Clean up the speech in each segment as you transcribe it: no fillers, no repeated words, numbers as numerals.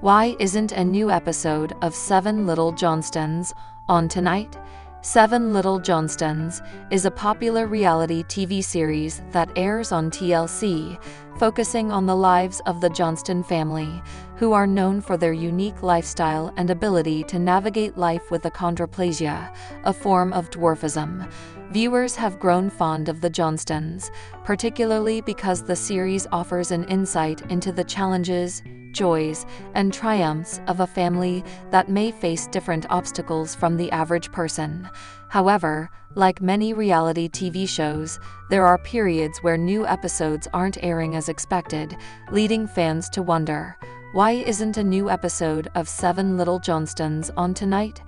Why isn't a new episode of 7 Little Johnstons on tonight? 7 Little Johnstons is a popular reality TV series that airs on TLC, focusing on the lives of the Johnston family, who are known for their unique lifestyle and ability to navigate life with achondroplasia, a form of dwarfism. Viewers have grown fond of the Johnstons, particularly because the series offers an insight into the challenges, joys, and triumphs of a family that may face different obstacles from the average person. However, like many reality TV shows, there are periods where new episodes aren't airing as expected, leading fans to wonder, why isn't a new episode of 7 Little Johnstons on tonight?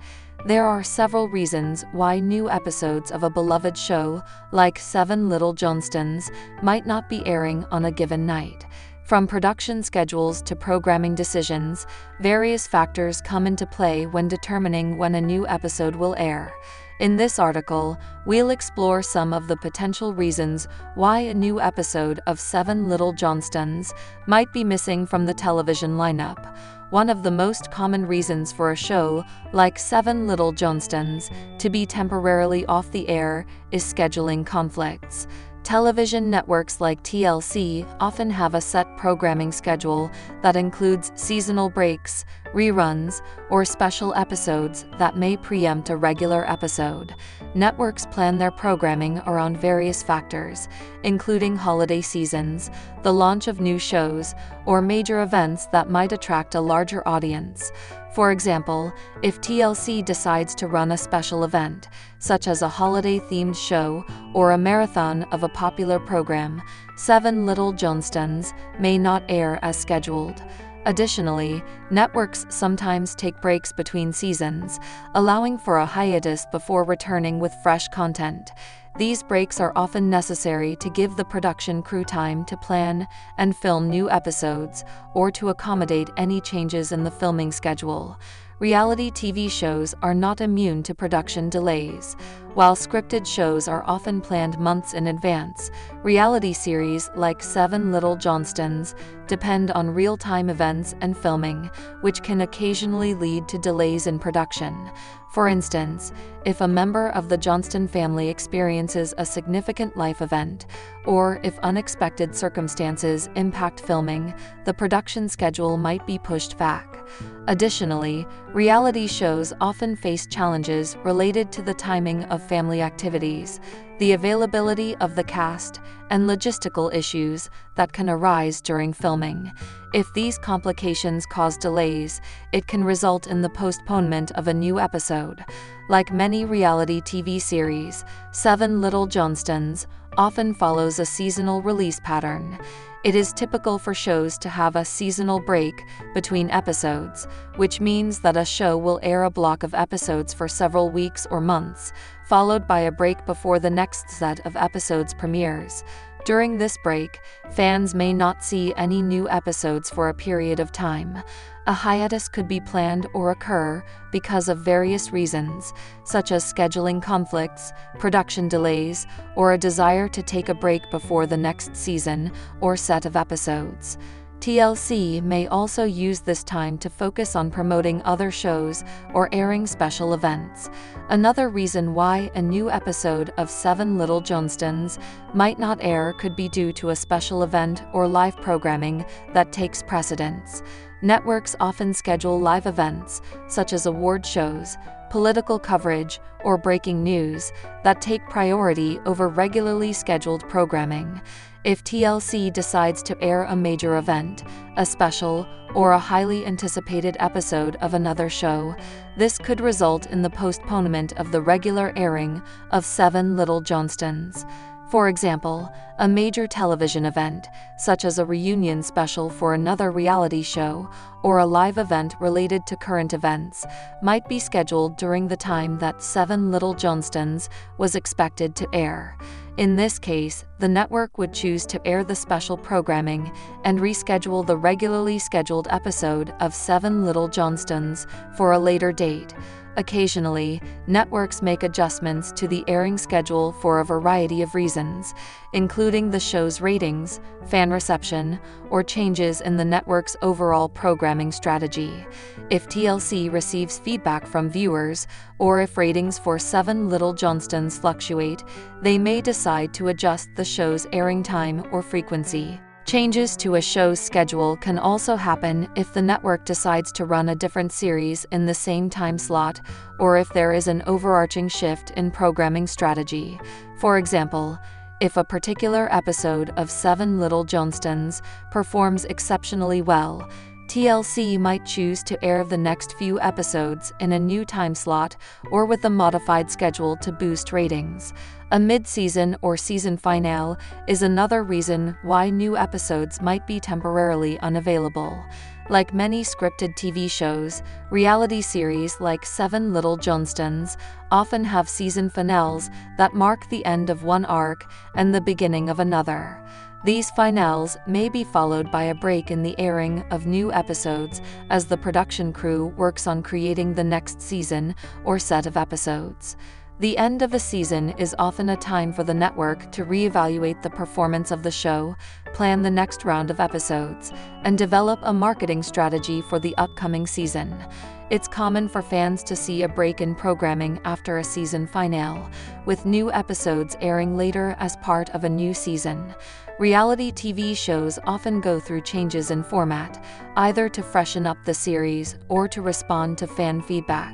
There are several reasons why new episodes of a beloved show, like 7 Little Johnstons, might not be airing on a given night. From production schedules to programming decisions, various factors come into play when determining when a new episode will air. In this article, we'll explore some of the potential reasons why a new episode of 7 Little Johnstons might be missing from the television lineup. One of the most common reasons for a show like 7 Little Johnstons to be temporarily off the air is scheduling conflicts. Television networks like TLC often have a set programming schedule that includes seasonal breaks, reruns, or special episodes that may preempt a regular episode. Networks plan their programming around various factors, including holiday seasons, the launch of new shows, or major events that might attract a larger audience. For example, if TLC decides to run a special event, such as a holiday-themed show or a marathon of a popular program, 7 Little Johnstons may not air as scheduled. Additionally, networks sometimes take breaks between seasons, allowing for a hiatus before returning with fresh content. These breaks are often necessary to give the production crew time to plan and film new episodes, or to accommodate any changes in the filming schedule. Reality TV shows are not immune to production delays. While scripted shows are often planned months in advance, reality series like 7 Little Johnstons depend on real-time events and filming, which can occasionally lead to delays in production. For instance, if a member of the Johnston family experiences a significant life event, or if unexpected circumstances impact filming, the production schedule might be pushed back. Additionally, reality shows often face challenges related to the timing of family activities, the availability of the cast, and logistical issues that can arise during filming. If these complications cause delays, it can result in the postponement of a new episode. Like many reality TV series, 7 Little Johnstons often follows a seasonal release pattern. It is typical for shows to have a seasonal break between episodes, which means that a show will air a block of episodes for several weeks or months, followed by a break before the next set of episodes premieres. During this break, fans may not see any new episodes for a period of time. A hiatus could be planned or occur because of various reasons, such as scheduling conflicts, production delays, or a desire to take a break before the next season or set of episodes. TLC may also use this time to focus on promoting other shows or airing special events. Another reason why a new episode of 7 Little Johnstons might not air could be due to a special event or live programming that takes precedence. Networks often schedule live events, such as award shows, political coverage, or breaking news, that take priority over regularly scheduled programming. If TLC decides to air a major event, a special, or a highly anticipated episode of another show, this could result in the postponement of the regular airing of 7 Little Johnstons. For example, a major television event, such as a reunion special for another reality show, or a live event related to current events, might be scheduled during the time that 7 Little Johnstons was expected to air. In this case, the network would choose to air the special programming and reschedule the regularly scheduled episode of 7 Little Johnstons for a later date. Occasionally, networks make adjustments to the airing schedule for a variety of reasons, including the show's ratings, fan reception, or changes in the network's overall programming strategy. If TLC receives feedback from viewers, or if ratings for 7 Little Johnstons fluctuate, they may decide to adjust the show's airing time or frequency. Changes to a show's schedule can also happen if the network decides to run a different series in the same time slot, or if there is an overarching shift in programming strategy. For example, if a particular episode of 7 Little Johnstons performs exceptionally well, TLC might choose to air the next few episodes in a new time slot or with a modified schedule to boost ratings. A mid-season or season finale is another reason why new episodes might be temporarily unavailable. Like many scripted TV shows, reality series like 7 Little Johnstons often have season finales that mark the end of one arc and the beginning of another. These finales may be followed by a break in the airing of new episodes as the production crew works on creating the next season or set of episodes. The end of a season is often a time for the network to reevaluate the performance of the show, plan the next round of episodes, and develop a marketing strategy for the upcoming season. It's common for fans to see a break in programming after a season finale, with new episodes airing later as part of a new season. Reality TV shows often go through changes in format, either to freshen up the series or to respond to fan feedback.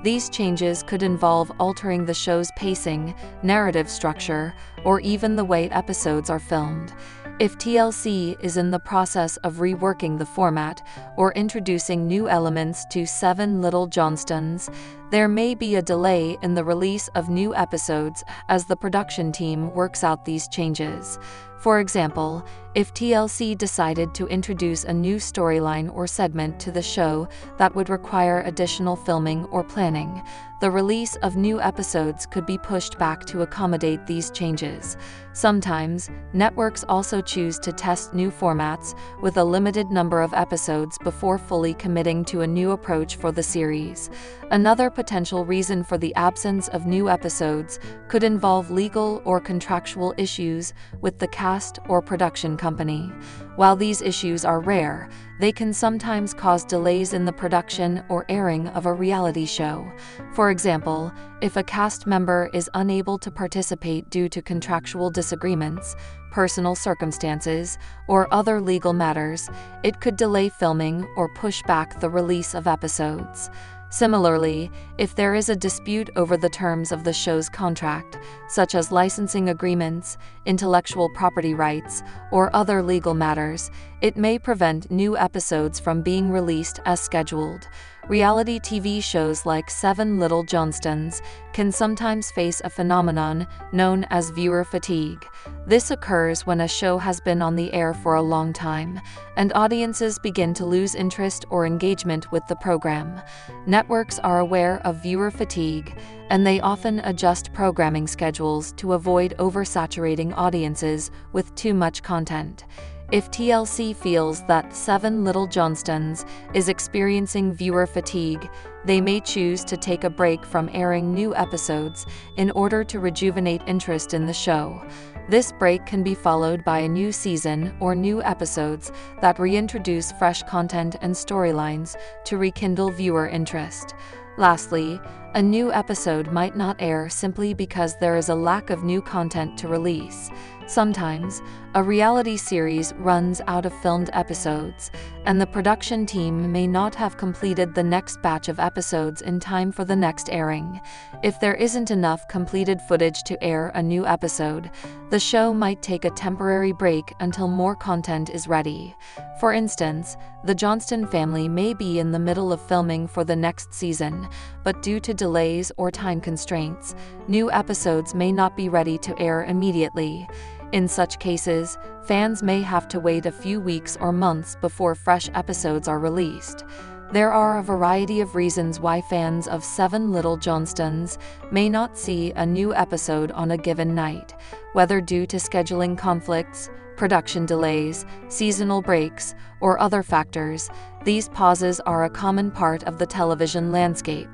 These changes could involve altering the show's pacing, narrative structure, or even the way episodes are filmed. If TLC is in the process of reworking the format or introducing new elements to 7 Little Johnstons, there may be a delay in the release of new episodes as the production team works out these changes. For example, if TLC decided to introduce a new storyline or segment to the show that would require additional filming or planning, the release of new episodes could be pushed back to accommodate these changes. Sometimes, networks also choose to test new formats with a limited number of episodes before fully committing to a new approach for the series. Another potential reason for the absence of new episodes could involve legal or contractual issues with the cast or production company. While these issues are rare, they can sometimes cause delays in the production or airing of a reality show. For example, if a cast member is unable to participate due to contractual disagreements, personal circumstances, or other legal matters, it could delay filming or push back the release of episodes. Similarly, if there is a dispute over the terms of the show's contract, such as licensing agreements, intellectual property rights, or other legal matters, it may prevent new episodes from being released as scheduled. Reality TV shows like 7 Little Johnstons can sometimes face a phenomenon known as viewer fatigue. This occurs when a show has been on the air for a long time, and audiences begin to lose interest or engagement with the program. Networks are aware of viewer fatigue, and they often adjust programming schedules to avoid oversaturating audiences with too much content. If TLC feels that 7 Little Johnstons is experiencing viewer fatigue, they may choose to take a break from airing new episodes in order to rejuvenate interest in the show. This break can be followed by a new season or new episodes that reintroduce fresh content and storylines to rekindle viewer interest. Lastly, a new episode might not air simply because there is a lack of new content to release. Sometimes, a reality series runs out of filmed episodes, and the production team may not have completed the next batch of episodes in time for the next airing. If there isn't enough completed footage to air a new episode, the show might take a temporary break until more content is ready. For instance, the Johnston family may be in the middle of filming for the next season, but due to delays or time constraints, new episodes may not be ready to air immediately. In such cases, fans may have to wait a few weeks or months before fresh episodes are released. There are a variety of reasons why fans of 7 Little Johnstons may not see a new episode on a given night, whether due to scheduling conflicts, production delays, seasonal breaks, or other factors. These pauses are a common part of the television landscape.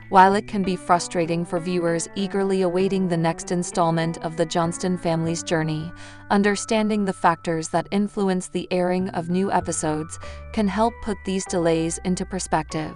While it can be frustrating for viewers eagerly awaiting the next installment of the Johnston family's journey, understanding the factors that influence the airing of new episodes can help put these delays into perspective.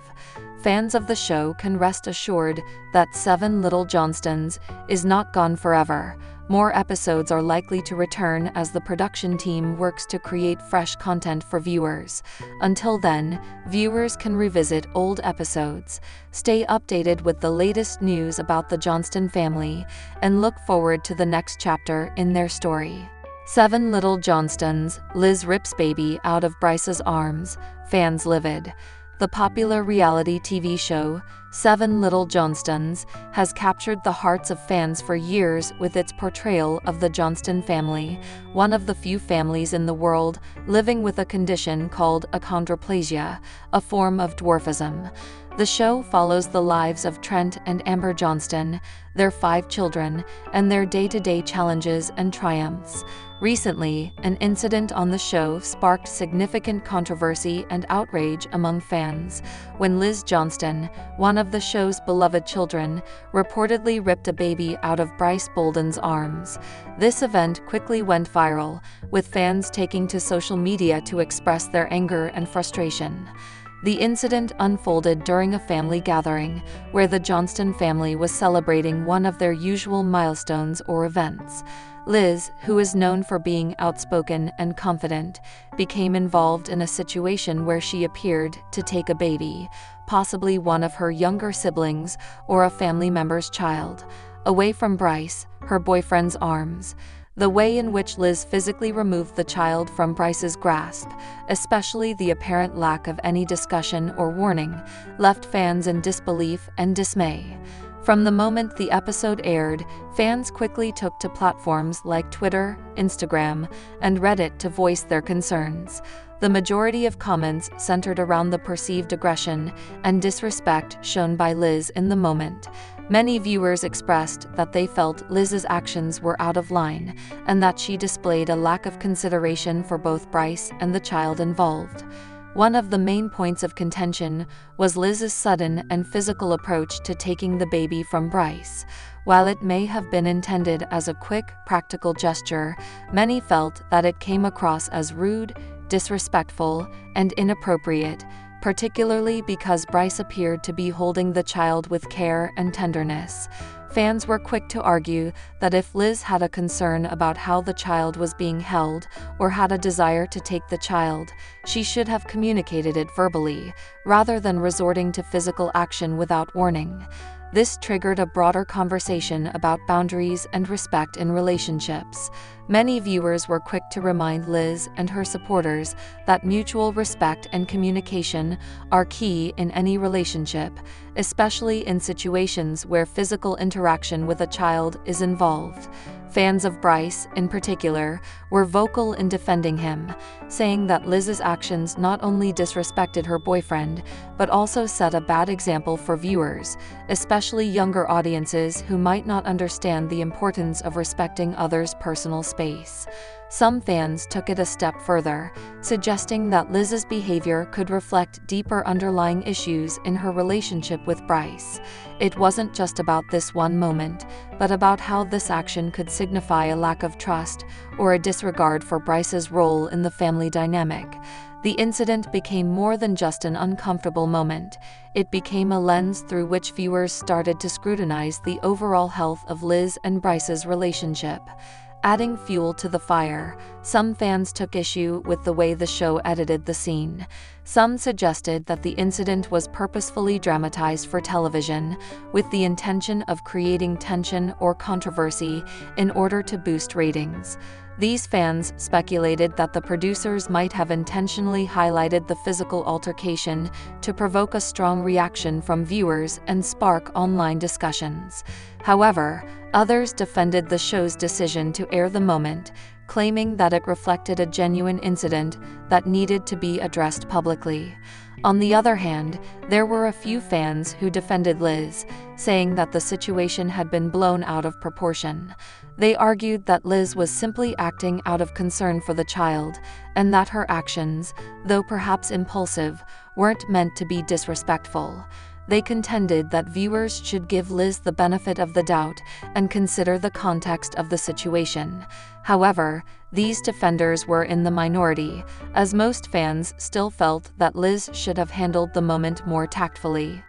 Fans of the show can rest assured that 7 Little Johnstons is not gone forever. More episodes are likely to return as the production team works to create fresh content for viewers. Until then, viewers can revisit old episodes, stay updated with the latest news about the Johnston family, and look forward to the next chapter in their story. 7 Little Johnstons, Liz rips baby out of Bryce's arms, fans livid. The popular reality TV show, 7 Little Johnstons, has captured the hearts of fans for years with its portrayal of the Johnston family, one of the few families in the world living with a condition called achondroplasia, a form of dwarfism. The show follows the lives of Trent and Amber Johnston, their 5 children, and their day-to-day challenges and triumphs. Recently, an incident on the show sparked significant controversy and outrage among fans when Liz Johnston, one of the show's beloved children, reportedly ripped a baby out of Bryce Bolden's arms. This event quickly went viral, with fans taking to social media to express their anger and frustration. The incident unfolded during a family gathering, where the Johnston family was celebrating one of their usual milestones or events. Liz, who is known for being outspoken and confident, became involved in a situation where she appeared to take a baby, possibly one of her younger siblings or a family member's child, away from Bryce, her boyfriend's arms. The way in which Liz physically removed the child from Bryce's grasp, especially the apparent lack of any discussion or warning, left fans in disbelief and dismay. From the moment the episode aired, fans quickly took to platforms like Twitter, Instagram, and Reddit to voice their concerns. The majority of comments centered around the perceived aggression and disrespect shown by Liz in the moment. Many viewers expressed that they felt Liz's actions were out of line and that she displayed a lack of consideration for both Bryce and the child involved. One of the main points of contention was Liz's sudden and physical approach to taking the baby from Bryce. While it may have been intended as a quick, practical gesture, many felt that it came across as rude, disrespectful, and inappropriate, particularly because Bryce appeared to be holding the child with care and tenderness. Fans were quick to argue that if Liz had a concern about how the child was being held or had a desire to take the child, she should have communicated it verbally, rather than resorting to physical action without warning. This triggered a broader conversation about boundaries and respect in relationships. Many viewers were quick to remind Liz and her supporters that mutual respect and communication are key in any relationship, especially in situations where physical interaction with a child is involved. Fans of Bryce, in particular, were vocal in defending him, saying that Liz's actions not only disrespected her boyfriend, but also set a bad example for viewers, especially younger audiences who might not understand the importance of respecting others' personal space. Some fans took it a step further, suggesting that Liz's behavior could reflect deeper underlying issues in her relationship with Bryce. It wasn't just about this one moment, but about how this action could signify a lack of trust or a disregard for Bryce's role in the family dynamic. The incident became more than just an uncomfortable moment. It became a lens through which viewers started to scrutinize the overall health of Liz and Bryce's relationship. Adding fuel to the fire, some fans took issue with the way the show edited the scene. Some suggested that the incident was purposefully dramatized for television, with the intention of creating tension or controversy in order to boost ratings. These fans speculated that the producers might have intentionally highlighted the physical altercation to provoke a strong reaction from viewers and spark online discussions. However, others defended the show's decision to air the moment, claiming that it reflected a genuine incident that needed to be addressed publicly. On the other hand, there were a few fans who defended Liz, saying that the situation had been blown out of proportion. They argued that Liz was simply acting out of concern for the child, and that her actions, though perhaps impulsive, weren't meant to be disrespectful. They contended that viewers should give Liz the benefit of the doubt and consider the context of the situation. However, these defenders were in the minority, as most fans still felt that Liz should have handled the moment more tactfully.